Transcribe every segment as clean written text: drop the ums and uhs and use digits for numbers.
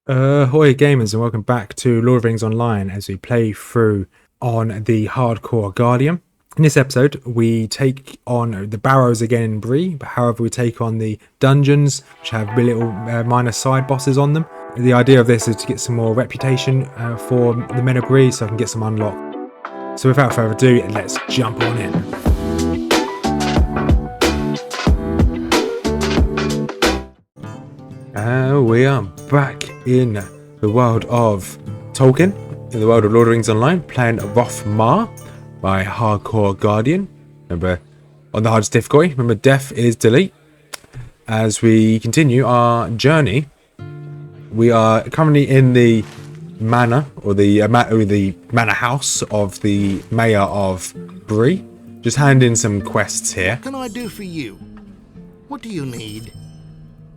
Ahoy gamers and welcome back to Lord of the Rings Online as we play through on the hardcore Guardian. In this episode we take on the Barrows again in Bree, but however we take on the dungeons which have little minor side bosses on them. The idea of this is to get some more reputation for the Men of Bree so I can get some unlocked. So without further ado, let's jump on in. We are back in the world of Tolkien, in the world of Lord of the Rings Online, playing Rothmar by Hardcore Guardian. Remember, on the hardest difficulty, remember death is delete. As we continue our journey, we are currently in the manor, or the manor house of the Mayor of Bree. Just hand in some quests here. What can I do for you? What do you need?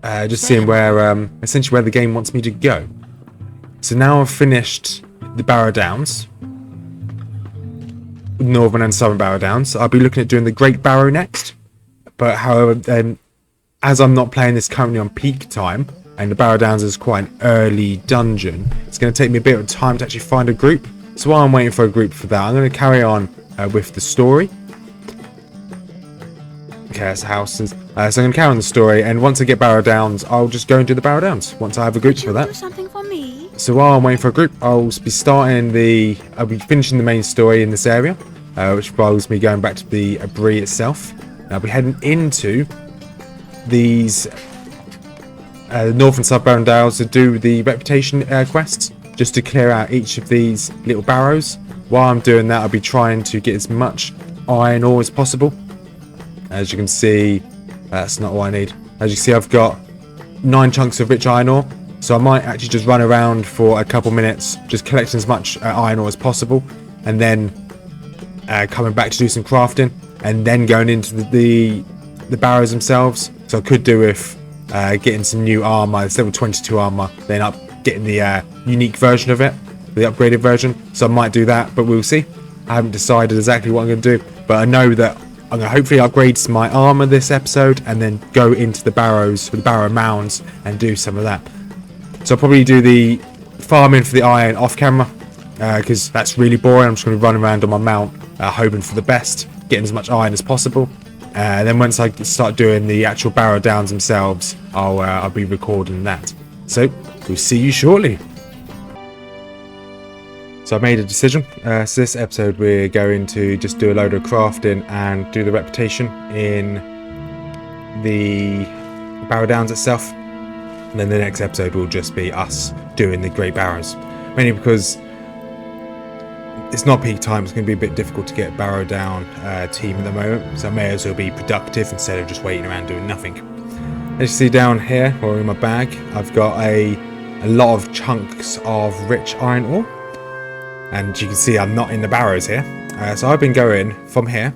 Just seeing where, essentially where the game wants me to go. So now I've finished the Barrow Downs, Northern and Southern Barrow Downs. I'll be looking at doing the Great Barrow next. But however, as I'm not playing this currently on peak time, and the Barrow Downs is quite an early dungeon, it's going to take me a bit of time to actually find a group. So while I'm waiting for a group for that, I'm going to carry on with the story. Okay, that's the houses. So I'm going to carry on the story, and once I get Barrow Downs, I'll just go and do the Barrow Downs once I have a group for that. Do something for me? So while I'm waiting for a group, I'll be finishing the main story in this area, which involves me going back to the Bree itself. I'll be heading into these North and South Barrow Downs to do the reputation quests, just to clear out each of these little barrows. While I'm doing that, I'll be trying to get as much iron ore as possible. As you can see, that's not what I need. As you can see, I've got 9 chunks of rich iron ore, so I might actually just run around for a couple minutes, just collecting as much iron ore as possible, and then coming back to do some crafting, and then going into the barrows themselves. So I could do with getting some new armor, it's level 22 armor, then getting the unique version of it, the upgraded version. So I might do that, but we'll see. I haven't decided exactly what I'm going to do, but I know that I'm going to hopefully upgrade my armor this episode and then go into the Barrows, the Barrow Mounds, and do some of that. So I'll probably do the farming for the iron off camera, because that's really boring. I'm just going to run around on my mount, hoping for the best, getting as much iron as possible. Then once I start doing the actual Barrow Downs themselves, I'll be recording that. So we'll see you shortly. So I made a decision. So this episode we're going to just do a load of crafting and do the reputation in the Barrow Downs itself. And then the next episode will just be us doing the Great Barrows. Mainly because it's not peak time, it's going to be a bit difficult to get Barrow Down team at the moment. So I may as well be productive instead of just waiting around doing nothing. As you see down here, or in my bag, I've got a lot of chunks of rich iron ore. And you can see I'm not in the barrows here. So I've been going from here,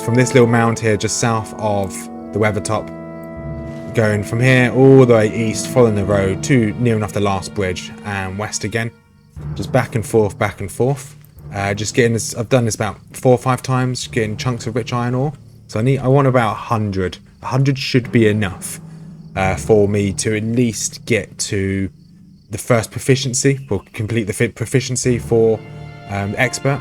from this little mound here just south of the Weathertop, going from here all the way east, following the road to near enough the last bridge, and west again. Just back and forth, back and forth. Just getting this, I've done this about 4 or 5 times, getting chunks of rich iron ore. So I want about 100. 100 should be enough for me to at least get to the first proficiency, or complete the proficiency for expert.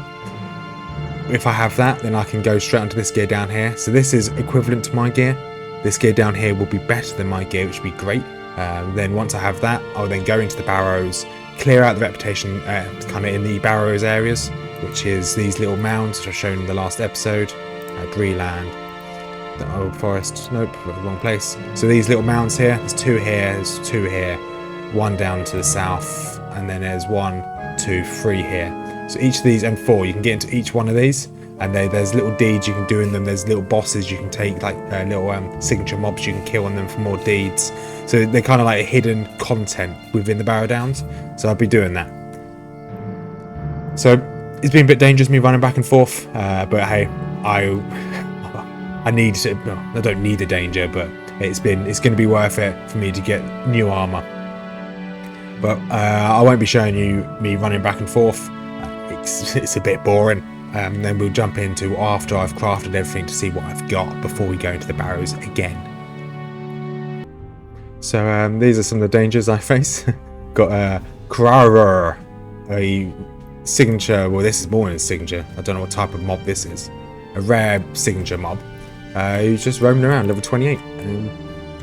If I have that, then I can go straight onto this gear down here. So this is equivalent to my gear. This gear down here will be better than my gear, which would be great. Then once I have that, I'll then go into the barrows, clear out the reputation kind of in the barrows areas, which is these little mounds which I've shown in the last episode. Breeland, the old forest, nope, wrong place. So these little mounds here, there's 2 here, there's 2 here, 1 down to the south, and then there's 1, 2, 3 here. So each of these, and 4, you can get into each one of these, and there's little deeds you can do in them. There's little bosses you can take, like little signature mobs you can kill on them for more deeds. So they're kind of like hidden content within the Barrow Downs. So I'll be doing that. So it's been a bit dangerous me running back and forth, but hey, I need to. Well, I don't need the danger, but it's going to be worth it for me to get new armor. But I won't be showing you me running back and forth. It's a bit boring. Then we'll jump into after I've crafted everything to see what I've got before we go into the barrows again. So these are some of the dangers I face. Got a Krarer, a signature, well this is more than a signature, I don't know what type of mob this is. A rare signature mob, who's just roaming around, level 28.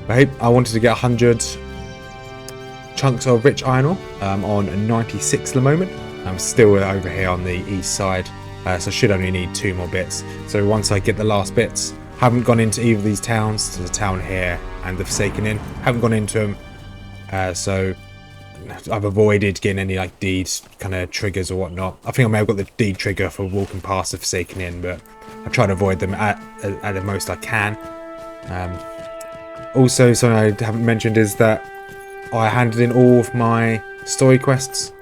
I wanted to get 100 chunks of rich iron ore on 96 at the moment. I'm still over here on the east side, so I should only need 2 more bits. So once I get the last bits, haven't gone into either of these towns, there's a town here and the Forsaken Inn, haven't gone into them, so I've avoided getting any like deeds kind of triggers or whatnot. I think I may have got the deed trigger for walking past the Forsaken Inn, but I try to avoid them at the most I can. Also, something I haven't mentioned is that I handed in all of my story quests,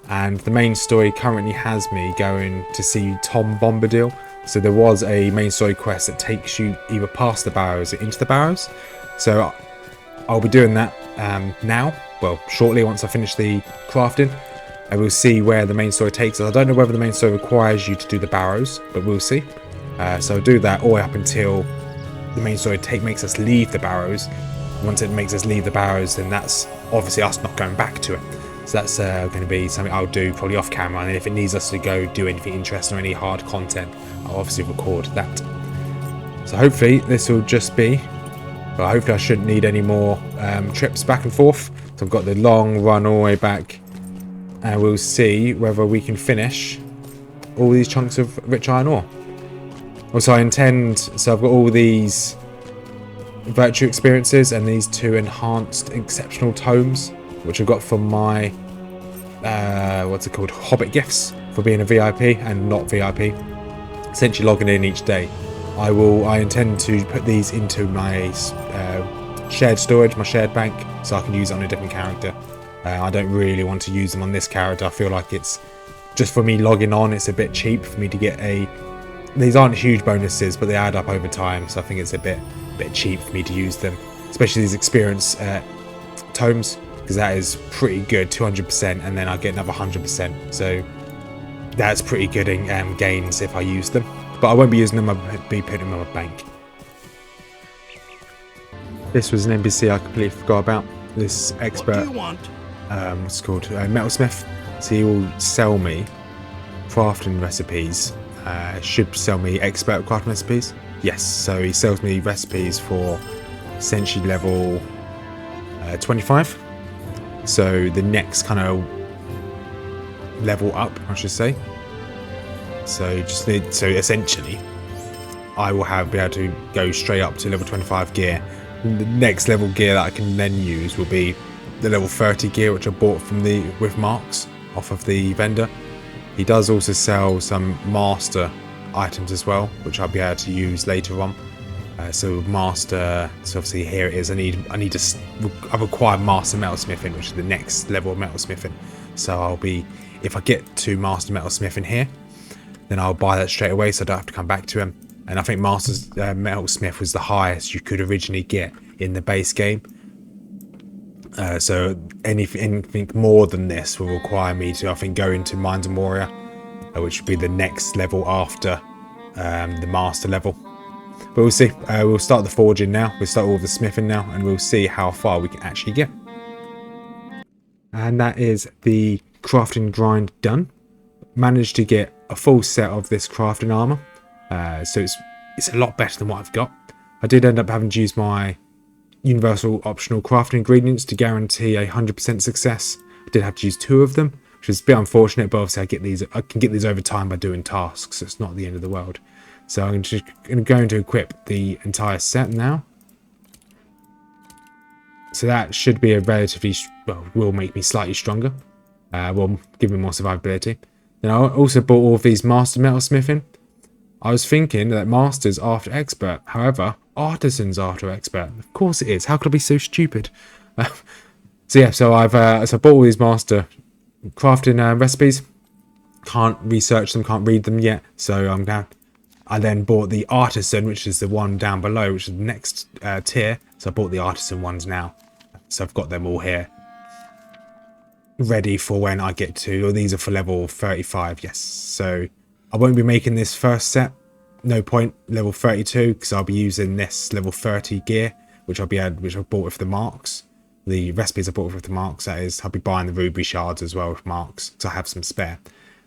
and the main story currently has me going to see Tom Bombadil. So there was a main story quest that takes you either past the Barrows or into the Barrows. So I'll be doing that now, well, shortly once I finish the crafting, and we'll see where the main story takes us. I don't know whether the main story requires you to do the Barrows, but we'll see. So I'll do that all the way up until the main story makes us leave the Barrows. Once it makes us leave the Barrows, then that's obviously us not going back to it. So that's going to be something I'll do probably off camera, and if it needs us to go do anything interesting or any hard content, I'll obviously record that. So hopefully this will just be, well, hopefully I shouldn't need any more trips back and forth. So I've got the long run all the way back, and we'll see whether we can finish all these chunks of rich iron ore. Also I intend, so I've got all these virtue experiences and these 2 enhanced exceptional tomes, which I've got from my what's it called, Hobbit gifts, for being a VIP and not VIP, essentially logging in each day. I intend to put these into my shared storage, my shared bank, so I can use it on a different character. I don't really want to use them on this character. I feel like it's just for me logging on, it's a bit cheap for me to get these aren't huge bonuses, but they add up over time, so I think it's a bit cheap for me to use them, especially these experience tomes, because that is pretty good, 200%, and then I get another 100%, so that's pretty good in gains if I use them. But I won't be using them, I'll be putting them in my bank. This was an NPC I completely forgot about. This expert, What do you want? what's it called, metalsmith. So he will sell me crafting recipes. Should sell me expert crafting recipes. Yes, so he sells me recipes for essentially level 25. So the next kind of level up, I should say. So essentially, I will be able to go straight up to level 25 gear. And the next level gear that I can then use will be the level 30 gear, which I bought from with marks off of the vendor. He does also sell some master items as well, which I'll be able to use later on. So master, so obviously here it is. I require master metalsmithing, which is the next level of metalsmithing. So if I get to master metalsmithing here, then I'll buy that straight away, so I don't have to come back to him. And I think master metalsmith was the highest you could originally get in the base game. So anything more than this will require me to, I think, go into Mines and Warrior, which would be the next level after the master level. But we'll see. We'll start the forging now. We'll start all the smithing now, and we'll see how far we can actually get. And that is the crafting grind done. Managed to get a full set of this crafting armor. So it's a lot better than what I've got. I did end up having to use my universal optional crafting ingredients to guarantee 100% success. I did have to use 2 of them, which is a bit unfortunate, but obviously I can get these over time by doing tasks, so it's not the end of the world. So I'm just going to equip the entire set now. So that should be a relatively, well, will make me slightly stronger. Will give me more survivability. Then I also bought all of these master metalsmithing. I was thinking that master's after expert, however, artisan's after expert. Of course it is. How could I be so stupid? So yeah, so I bought all these master crafting recipes. Can't research them, can't read them yet. So I then bought the artisan, which is the one down below, which is the next tier. So I bought the artisan ones now. So I've got them all here, ready for when I get to, or these are for level 35, yes. So I won't be making this first set, no point, level 32, because I'll be using this level 30 gear, which I bought with the marks. the recipes I bought with the marks. That is, I'll be buying the ruby shards as well with marks, because I have some spare.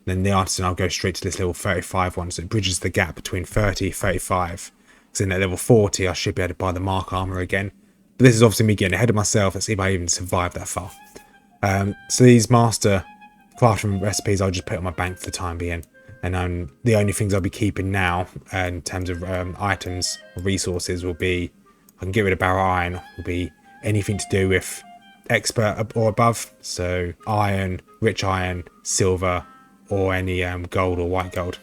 Then the artisan, I'll go straight to this level 35 one, so it bridges the gap between 30 and 35. So then at level 40, I should be able to buy the My Armour again. But this is obviously me getting ahead of myself. Let's see if I even survive that far. So these master crafting recipes, I'll just put on my bank for the time being. And the only things I'll be keeping now, in terms of items or resources, will be, I can get rid of Barrow Iron, will be anything to do with expert or above. So iron, rich iron, silver, or any gold or white gold.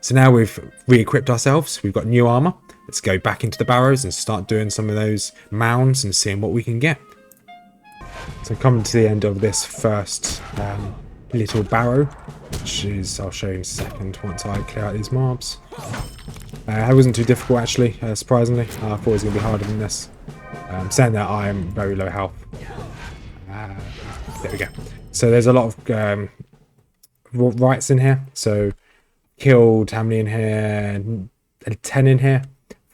So now we've re-equipped ourselves, we've got new armour. Let's go back into the Barrows and start doing some of those mounds and seeing what we can get. So coming to the end of this first little barrow, which is, I'll show you in a second once I clear out these mobs. It wasn't too difficult actually, surprisingly. I thought it was going to be harder than this. Saying that, I am very low health. There we go. So there's a lot of rights in here. So killed how many in here? 10 in here.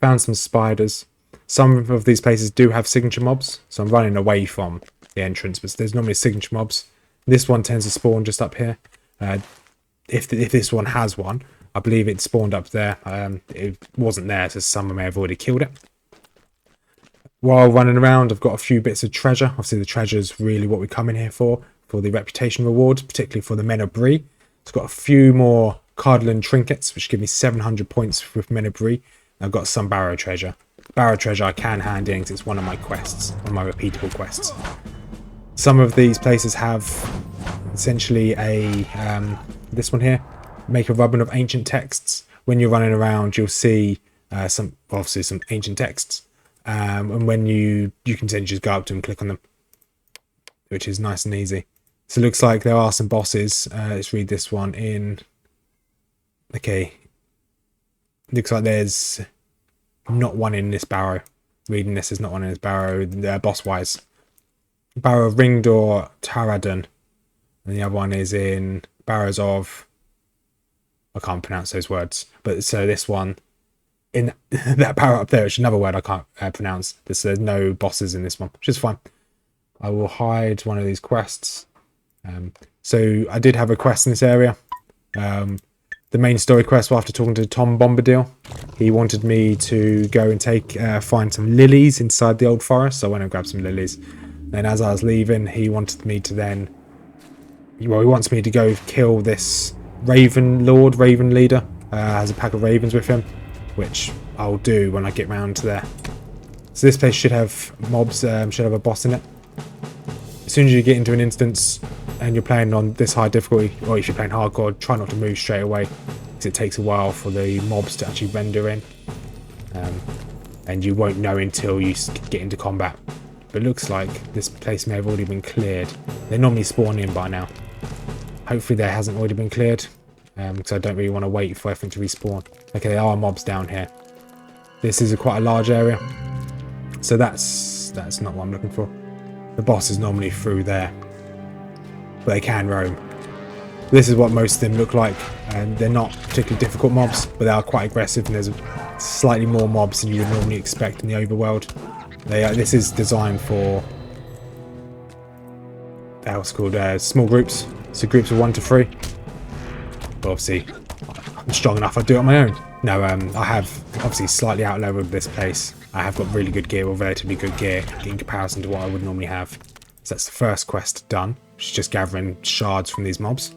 Found some spiders. Some of these places do have signature mobs, so I'm running away from the entrance, but there's normally signature mobs. This one tends to spawn just up here. If this one has one, I believe it spawned up there. It wasn't there, so someone may have already killed it. While running around, I've got a few bits of treasure. Obviously the treasure is really what we come in here for the reputation rewards, particularly for the Men of Bree. It's got a few more Cardinal trinkets, which give me 700 points with Men of Bree. I've got some Barrow treasure. Barrow treasure I can hand in because it's one of my quests, one of my repeatable quests. Some of these places have essentially a this one here, make a rubbin of ancient texts. When you're running around, you'll see some ancient texts, and when you can essentially just go up to them and click on them, which is nice and easy. So it looks like there are some bosses. Let's read this one in. Okay, looks like there's not one in this barrow. Reading this is not one in this barrow, boss wise. Barrow of Ringdor, Taradan, and the other one is in Barrows of, I can't pronounce those words, but so this one in that barrow up there, which is another word I can't pronounce. There's no bosses in this one, which is fine. I will hide one of these quests. So I did have a quest in this area. The main story quest, after talking to Tom Bombadil, he wanted me to go and find some lilies inside the old forest. So I went and grabbed some lilies. Then as I was leaving, he wanted me to he wants me to go kill this Raven Leader. Has a pack of ravens with him, which I'll do when I get round to there. So this place should have mobs, should have a boss in it. As soon as you get into an instance and you're playing on this high difficulty, or if you're playing hardcore, try not to move straight away, because it takes a while for the mobs to actually render in, and you won't know until you get into combat. But it looks like this place may have already been cleared. They normally spawn in by now. Hopefully there hasn't already been cleared, because I don't really want to wait for everything to respawn. Okay, there are mobs down here. This is quite a large area, so that's not what I'm looking for. The boss is normally through there, but they can roam. This is what most of them look like, and they're not particularly difficult mobs, but they are quite aggressive, and there's slightly more mobs than you would normally expect in the overworld. This is designed for what's called small groups, so groups of 1 to 3. But obviously, I'm strong enough, I'll do it on my own. No, I have obviously slightly out-leveled this place. I have got really good gear, or relatively good gear, in comparison to what I would normally have. So that's the first quest done, which is just gathering shards from these mobs.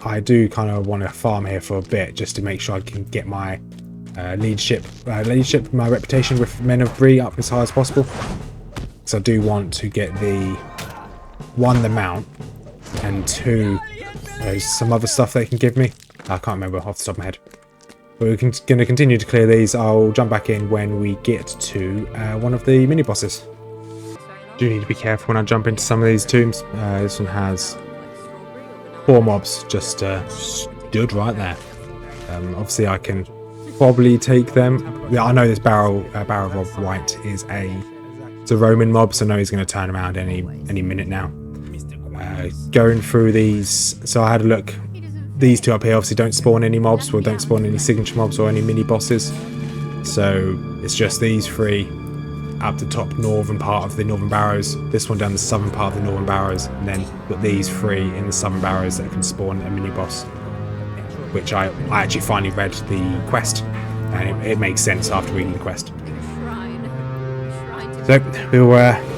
I do kind of want to farm here for a bit, just to make sure I can get my leadership, my reputation with Men of Bree up as high as possible. So I do want to get the mount, and 2, there's some other stuff they can give me. I can't remember off the top of my head. But we're going to continue to clear these. I'll jump back in when we get to one of the mini bosses. Do need to be careful when I jump into some of these tombs. This one has 4 mobs just stood right there. Obviously I can probably take them. Yeah, I know this Barrow of White is it's a Roman mob, so I know he's going to turn around any minute now. Going through these, so I had a look. These 2 up here obviously don't spawn any mobs, or don't spawn any signature mobs or any mini bosses. So it's just these 3. up the top northern part of the Northern Barrows, this one down the southern part of the Northern Barrows, and then got these 3 in the Southern Barrows that can spawn a mini boss. Which I actually finally read the quest, and it makes sense after reading the quest. So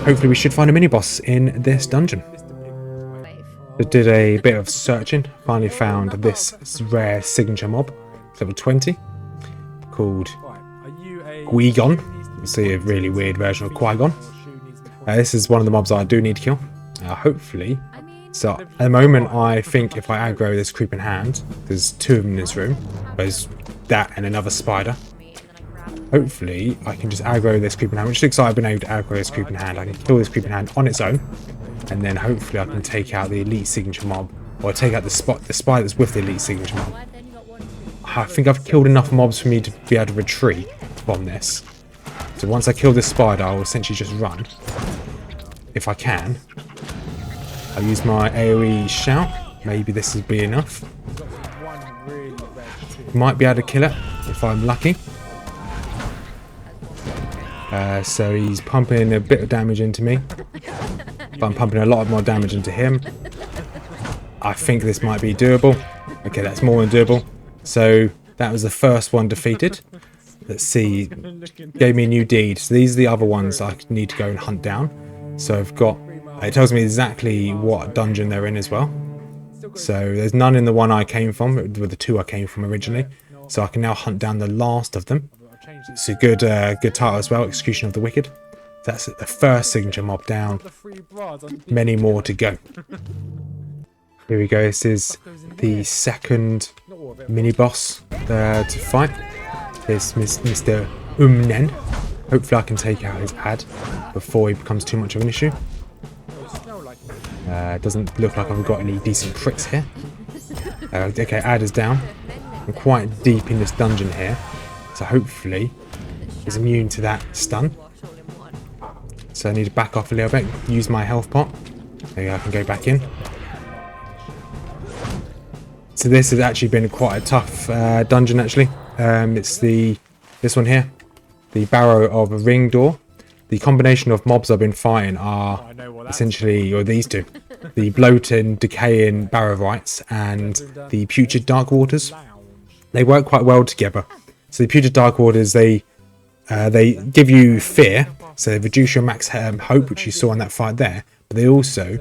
hopefully we should find a mini boss in this dungeon. I did a bit of searching, finally found this rare signature mob, level 20, called Qui-Gon. It's a really weird version of Qui-Gon. This is one of the mobs I do need to kill, hopefully. So at the moment I think if I aggro this creeping hand, there's 2 of them in this room, there's that and another spider. Hopefully I can just aggro this creeping hand, which looks like I've been able to aggro this creeping hand. I can kill this creeping hand on its own, and then hopefully I can take out the elite signature mob, or take out the spider that's with the elite signature mob. I think I've killed enough mobs for me to be able to retreat from this. So once I kill this spider, I'll essentially just run. If I can. I'll use my AoE shout. Maybe this will be enough. Might be able to kill it if I'm lucky. So he's pumping a bit of damage into me. But I'm pumping a lot more damage into him. I think this might be doable. Okay, that's more than doable. So that was the first one defeated. Let's see. Gave me a new deed. So these are the other ones I need to go and hunt down. So I've got... It tells me exactly what dungeon they're in as well. So there's none in the one I came from, with the 2 I came from originally. So I can now hunt down the last of them. It's a good title as well, Execution of the Wicked. That's the first signature mob down. Many more to go. Here we go. This is the second mini boss to fight. Here's Mr. Umnen. Hopefully I can take out his ad before he becomes too much of an issue. Doesn't look like I've got any decent crits here. Okay, ad is down. I'm quite deep in this dungeon here, so hopefully he's immune to that stun. So I need to back off a little bit, use my health pot. Maybe I can go back in. So this has actually been quite a tough dungeon actually. It's this one here, the Barrow of Ringdor. The combination of mobs I've been fighting are essentially, or these 2, the bloating, decaying Barrowites and the putrid Dark Waters. They work quite well together. So the putrid Dark Waters, they give you fear, so they reduce your max hope, which you saw in that fight there. But they also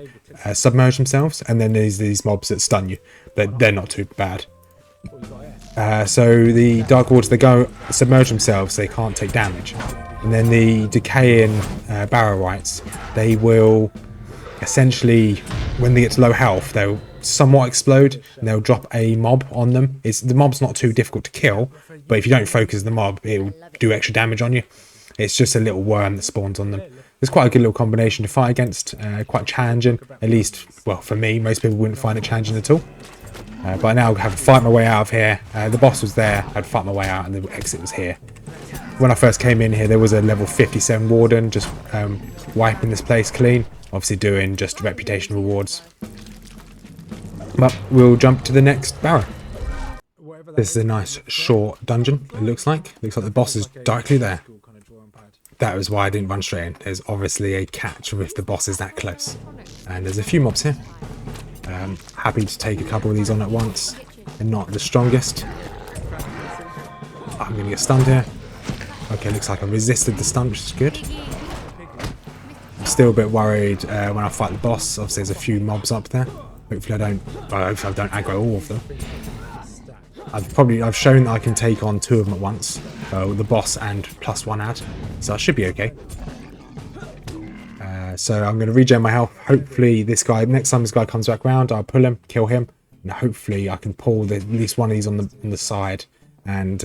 submerge themselves, and then there's these mobs that stun you. But they're not too bad. So the Dark Waters, they go submerge themselves, so they can't take damage. And then the decaying Barrowites, they will essentially, when they get to low health, they'll somewhat explode and they'll drop a mob on them. The mob's not too difficult to kill, but if you don't focus the mob, it'll do extra damage on you. It's just a little worm that spawns on them. It's quite a good little combination to fight against, quite challenging. At least, well, for me, most people wouldn't find it challenging at all. But now I have to fight my way out of here. The boss was there, I'd fight my way out, and the exit was here. When I first came in here, there was a level 57 warden just wiping this place clean. Obviously doing just reputation rewards. But we'll jump to the next barrow. This is a nice short dungeon, it looks like. Looks like the boss is directly there. That was why I didn't run straight in. There's obviously a catch if the boss is that close. And there's a few mobs here. Happy to take a couple of these on at once. They're not the strongest. I'm going to get stunned here. Okay, looks like I resisted the stun, which is good. I'm still a bit worried when I fight the boss. Obviously, there's a few mobs up there. Hopefully I don't aggro all of them. I've shown that I can take on 2 of them at once. The boss and +1 ad. So I should be okay. So I'm going to regen my health. Hopefully this guy, next time this guy comes back around, I'll pull him, kill him. And hopefully I can pull at least one of these on the side. And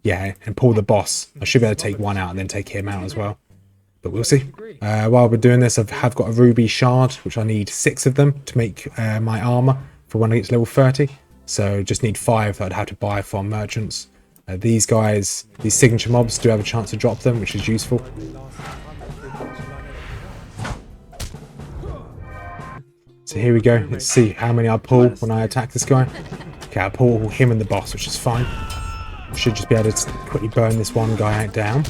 yeah, and pull the boss. I should be able to take 1 out and then take him out as well. But we'll see. While we're doing this, I have got a ruby shard, which I need 6 of them to make my armor for when I get to level 30. So just need 5 that I'd have to buy from merchants. These guys, these signature mobs, do have a chance to drop them, which is useful. So here we go. Let's see how many I pull when I attack this guy. Okay, I pull him and the boss, which is fine. Should just be able to quickly burn this one guy out down.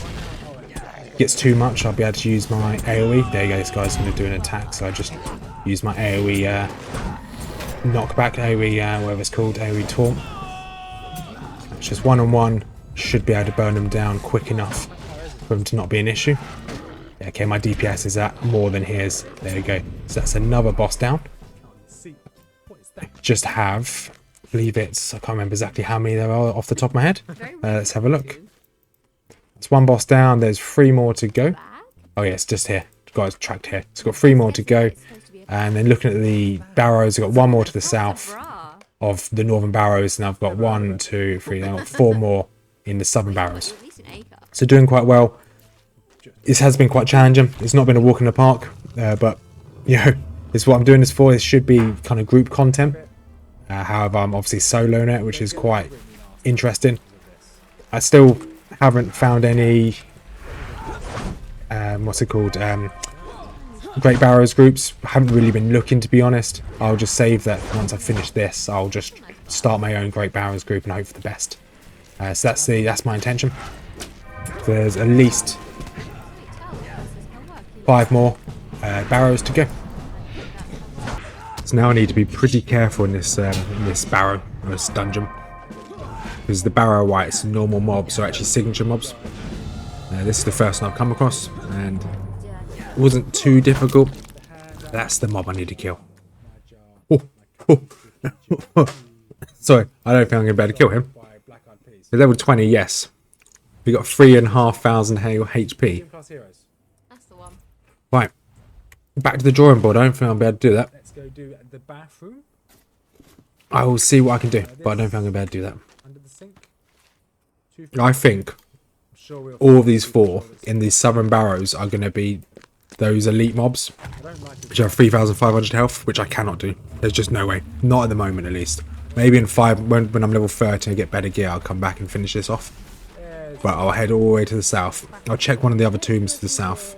gets too much, I'll be able to use my AoE. There you go, this guy's going to do an attack, so I just use my AoE knockback, AoE, whatever it's called, AoE taunt. It's just one-on-one, should be able to burn them down quick enough for them to not be an issue. Yeah, okay, my DPS is at more than his. There you go. So that's another boss down. Just have, I believe it's, I can't remember exactly how many there are off the top of my head. Let's have a look. It's one boss down, there's 3 more to go. Oh yeah, it's just here. Got it tracked here. It's got 3 more to go. And then looking at the Barrows, I've got 1 more to the south of the northern Barrows, and I've got 1, 2, 3, I've got 4 more in the southern Barrows. So doing quite well. This has been quite challenging. It's not been a walk in the park, but you know, it's what I'm doing this for. This should be kind of group content. However, I'm obviously soloing it, which is quite interesting. I still haven't found any what's it called, Great Barrows groups. I haven't really been looking, to be honest. I'll just save that. Once I finish this, I'll just start my own Great Barrows group and hope for the best. So that's my intention. There's at least 5 more Barrows to go. So now I need to be pretty careful in this Barrow, or this dungeon, because the Barrow Wights and normal mobs are actually signature mobs. This is the first one I've come across, and it wasn't too difficult. That's the mob I need to kill. Oh, oh. Sorry, I don't think I'm going to be able to kill him. He's level 20, yes. We got 3,500 HP. That's the one. Right, back to the drawing board. I don't think I'll be able to do that. Let's go do the bathroom. I will see what I can do, but I don't think I'm going to be able to do that. Under the sink. I think all of these 4 in these southern Barrows are going to be those elite mobs, which have 3,500 health, which I cannot do. There's just no way. Not at the moment, at least. Maybe in 5, when I'm level 30 and get better gear, I'll come back and finish this off. But I'll head all the way to the south. I'll check one of the other tombs to the south.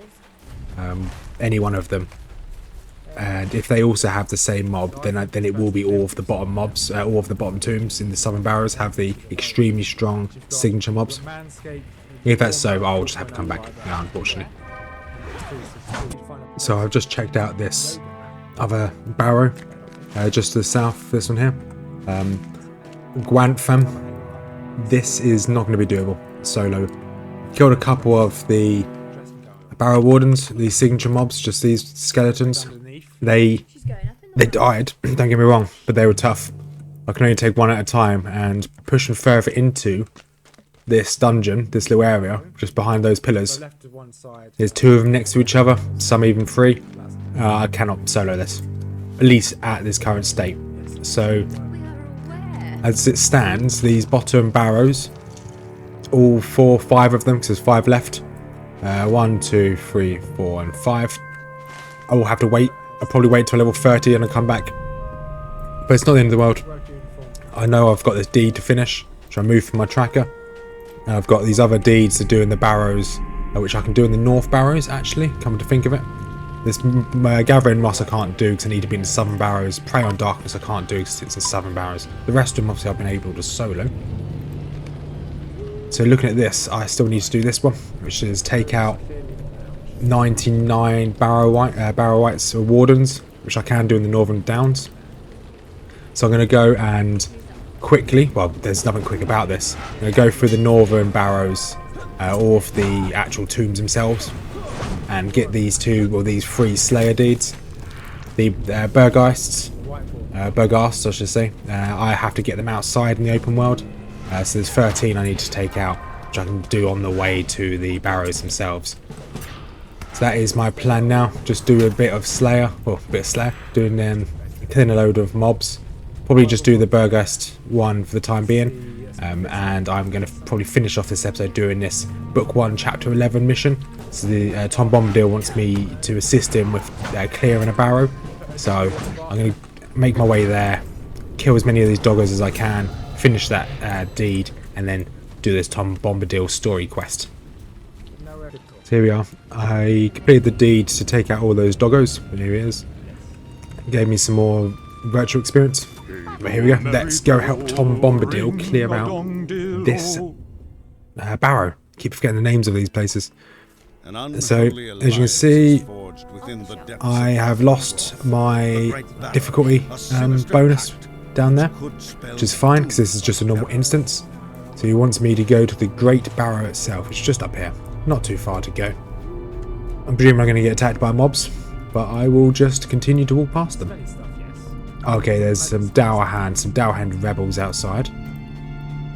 Any one of them. And if they also have the same mob, then it will be all of the bottom mobs, all of the bottom tombs in the southern Barrows have the extremely strong signature mobs. If that's so, I'll just have to come back, unfortunately. So I've just checked out this other Barrow, just to the south, this one here. Gwantham. This is not going to be doable solo. Killed a couple of the Barrow Wardens, these signature mobs, just these skeletons. They died, don't get me wrong, but they were tough. I can only take 1 at a time, and pushing further into this dungeon, this little area, just behind those pillars. There's 2 of them next to each other, some even 3. I cannot solo this, at least at this current state. So, as it stands, these bottom Barrows, all 4, 5 of them, because there's 5 left. 1, 2, 3, 4, and 5. I will have to wait. I'll probably wait till level 30 and I'll come back. But it's not the end of the world. I know I've got this deed to finish, which I moved from my tracker. And I've got these other deeds to do in the Barrows, which I can do in the North Barrows, actually, come to think of it. This Gathering Moss I can't do because I need to be in the Southern Barrows. Prey on Darkness I can't do because it's in Southern Barrows. The rest of them, obviously, I've been able to solo. So looking at this, I still need to do this one, which is take out 99 Barrow Wights or Wardens, which I can do in the Northern Downs. So I'm going to go and quickly, well, there's nothing quick about this. I'm going to go through the Northern Barrows, all of the actual tombs themselves, and get these 2 or these 3 Slayer deeds. The Burghasts, I should say. I have to get them outside in the open world. So there's 13 I need to take out, which I can do on the way to the Barrows themselves. So that is my plan now. Just do a bit of Slayer, doing killing a load of mobs. Probably just do the Burghast one for the time being. And I'm going to probably finish off this episode doing this Book 1 Chapter 11 mission. So the Tom Bombadil wants me to assist him with clearing a Barrow. So I'm going to make my way there, kill as many of these doggers as I can, finish that deed, and then do this Tom Bombadil story quest. So here we are. I completed the deed to take out all those doggos. Here he is. Gave me some more virtual experience. But here we go. Let's go help Tom Bombadil clear out this Barrow. Keep forgetting the names of these places. So, as you can see, I have lost my difficulty bonus down there, which is fine because this is just a normal instance. So he wants me to go to the Great Barrow itself, which is just up here, not too far to go. I'm presuming I'm going to get attacked by mobs, but I will just continue to walk past them. Okay, there's some Dower Hand rebels outside.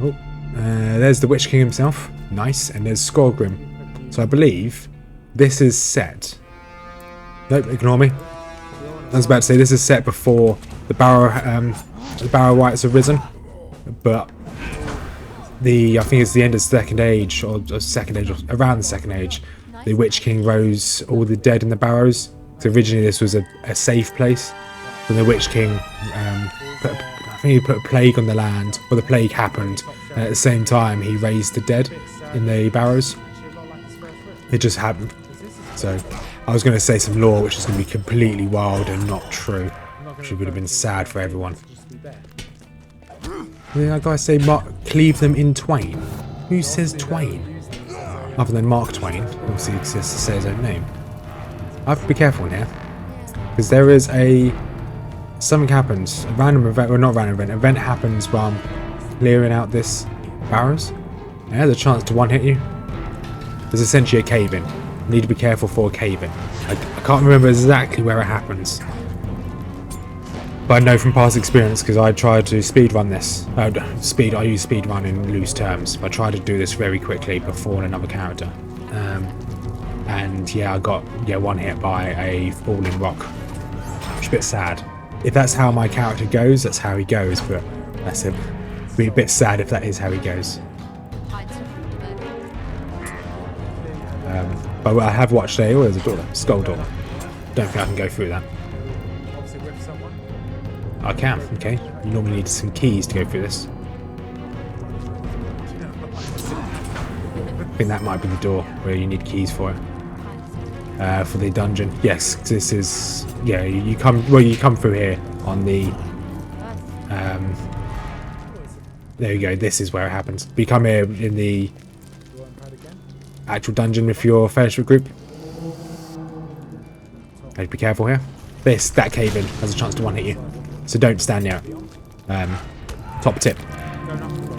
Oh, there's the Witch King himself, nice, and there's Skorgrim. So I believe this is set. Nope, ignore me. I was about to say this is set before the Barrow Wights have risen, but I think it's the end of Second Age, or Second Age, or around the Second Age. The Witch King rose all the dead in the Barrows. So originally this was a safe place. Then the Witch King, I think he put a plague on the land, or the plague happened, and at the same time he raised the dead in the Barrows. It just happened. So I was going to say some lore which is going to be completely wild and not true, which would have been sad for everyone. Did that guy say cleave them in twain? Who says twain? Other than Mark Twain, obviously exists to say his own name. I have to be careful in here, because there is something happens, a random event, or not random event happens while I'm clearing out this Barrows. It has a chance to one-hit you. There's essentially a cave-in. You need to be careful for a cave-in. I can't remember exactly where it happens, but I know from past experience because I tried to speedrun this. I use speedrun in loose terms. I tried to do this very quickly before another character, and yeah, I got one hit by a falling rock. Which is a bit sad. If that's how my character goes, that's how he goes. But that's it. It'd be a bit sad if that is how he goes. But I have watched there's a door, skull door. Don't think I can go through that. I can, okay. You normally need some keys to go through this. I think that might be the door where you need keys for it. For the dungeon. Yes, this is, yeah, you come through here on the, there you go, this is where it happens. You come here in the actual dungeon with your fellowship group. Be careful here. That cave in has a chance to one hit you, so don't stand near it. Top tip: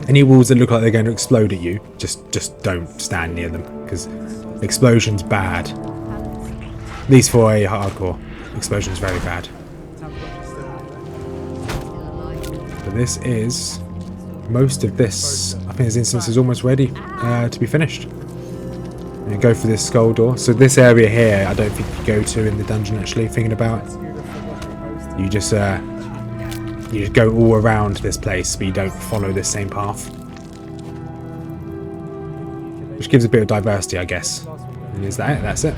any walls that look like they're going to explode at you, just don't stand near them, because explosion's bad. At least for a hardcore, explosion's very bad. But this is most of this. I think this instance is almost ready to be finished. And go for this skull door. So this area here, I don't think you go to in the dungeon. Actually, thinking about it, you just go all around this place, but you don't follow this same path, which gives a bit of diversity, I guess. And is that it? That's it.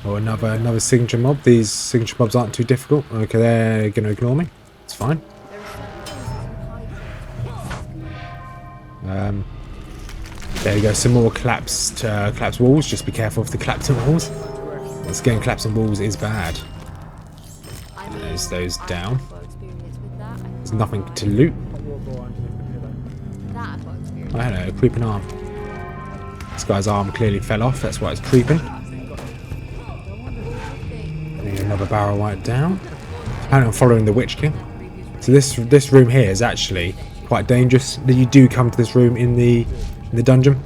Or another signature mob. These signature mobs aren't too difficult. Okay, they're gonna ignore me. It's fine. There you go, some more collapsed walls. Just be careful of the collapsing walls. Once again, collapsing walls is bad. There's those down. There's nothing to loot. I had a creeping arm. This guy's arm clearly fell off, that's why it's creeping. Another Barrow Wight down. And I'm following the Witch King. So this room here is actually quite dangerous. You do come to this room in the dungeon.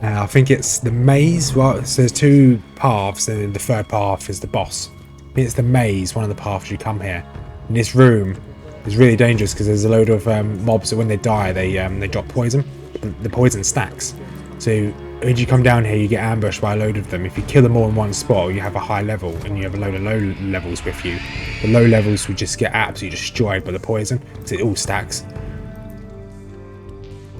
I think it's the maze. Well, so there's two paths, and the third path is the boss. I think it's the maze, one of the paths you come here. And this room is really dangerous because there's a load of mobs that when they die, they drop poison. The poison stacks. So when you come down here, you get ambushed by a load of them. If you kill them all in one spot, you have a high level, and you have a load of low levels with you. The low levels would just get absolutely destroyed by the poison, so it all stacks.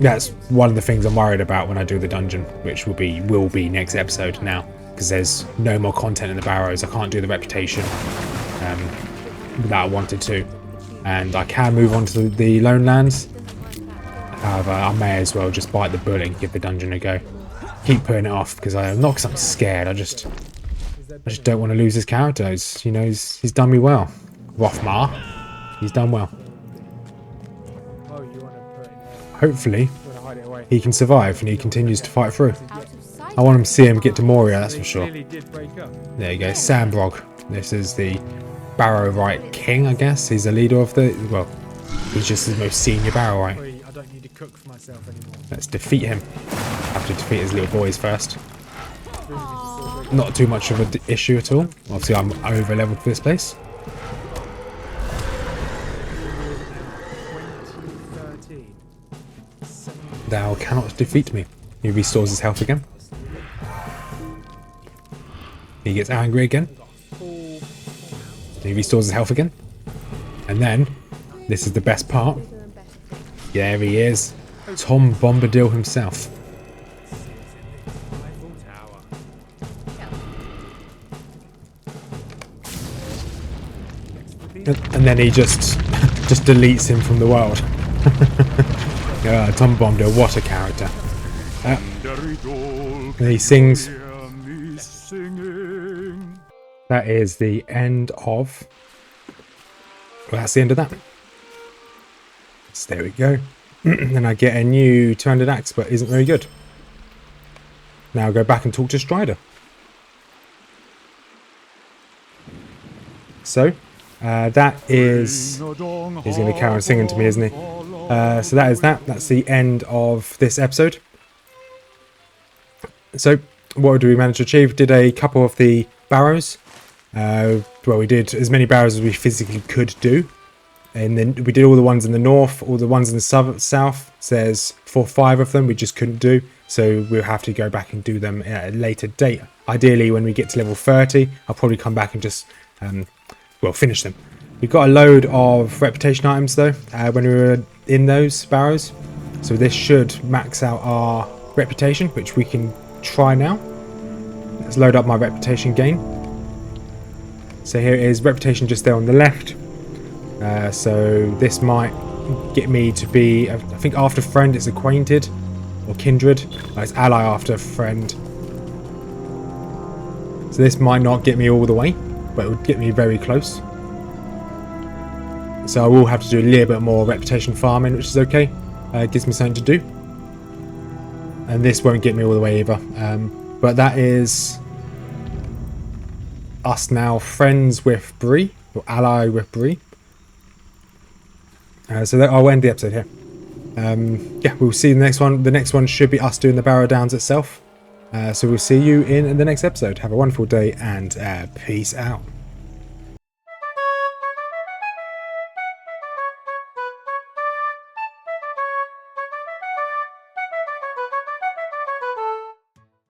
That's one of the things I'm worried about when I do the dungeon, which will be next episode now, because there's no more content in the Barrows. I can't do the reputation that I wanted to, and I can move on to the Lone Lands. However, I may as well just bite the bullet and give the dungeon a go. Keep putting it off because I'm scared. I just don't want to lose his character. He's done me well. Rothmar, he's done well. Hopefully, he can survive and he continues to fight through. I want him to see him get to Moria, that's They for sure. clearly did break up. There you go, Sambrog. This is the Barrow Right King, I guess. He's the leader of the... Well, he's just the most senior Barrow Right. Oi, I don't need to cook for myself anymore. Let's defeat him. Have to defeat his little boys first. Aww. Not too much of an issue at all. Obviously, I'm over leveled for this place. 2013. Thou cannot defeat me. He restores his health again. He gets angry again. He restores his health again. And then, this is the best part. Doing better things. There he is. Tom Bombadil himself. Eiffel Tower. And then he just deletes him from the world. Tom Bombadil, what a character. And he sings. That is the end of... Well, that's the end of that. So there we go. And I get a new two-handed axe, but isn't very good. Now I'll go back and talk to Strider. So, that is... He's going to carry on singing to me, isn't he? So that is that. That's the end of this episode. So, what did we manage to achieve? Did a couple of the Barrows. Well, we did as many Barrows as we physically could do. And then we did all the ones in the north, all the ones in the south. So there's 4 or 5 of them we just couldn't do. So we'll have to go back and do them at a later date. Ideally, when we get to level 30, I'll probably come back and just, well, finish them. We got a load of reputation items, though, when we were in those Barrows. So this should max out our reputation, which we can try now. Let's load up my reputation gain. So here it is, reputation just there on the left. So this might get me to be, I think after friend it's acquainted or kindred. It's ally after friend. So this might not get me all the way, but it would get me very close. So I will have to do a little bit more reputation farming, which is okay. It gives me something to do. And this won't get me all the way either. But that is us now friends with Bree, or ally with Bree. So that, I'll end the episode here. Yeah, we'll see the next one. The next one should be us doing the Barrow Downs itself. So we'll see you in the next episode. Have a wonderful day and peace out.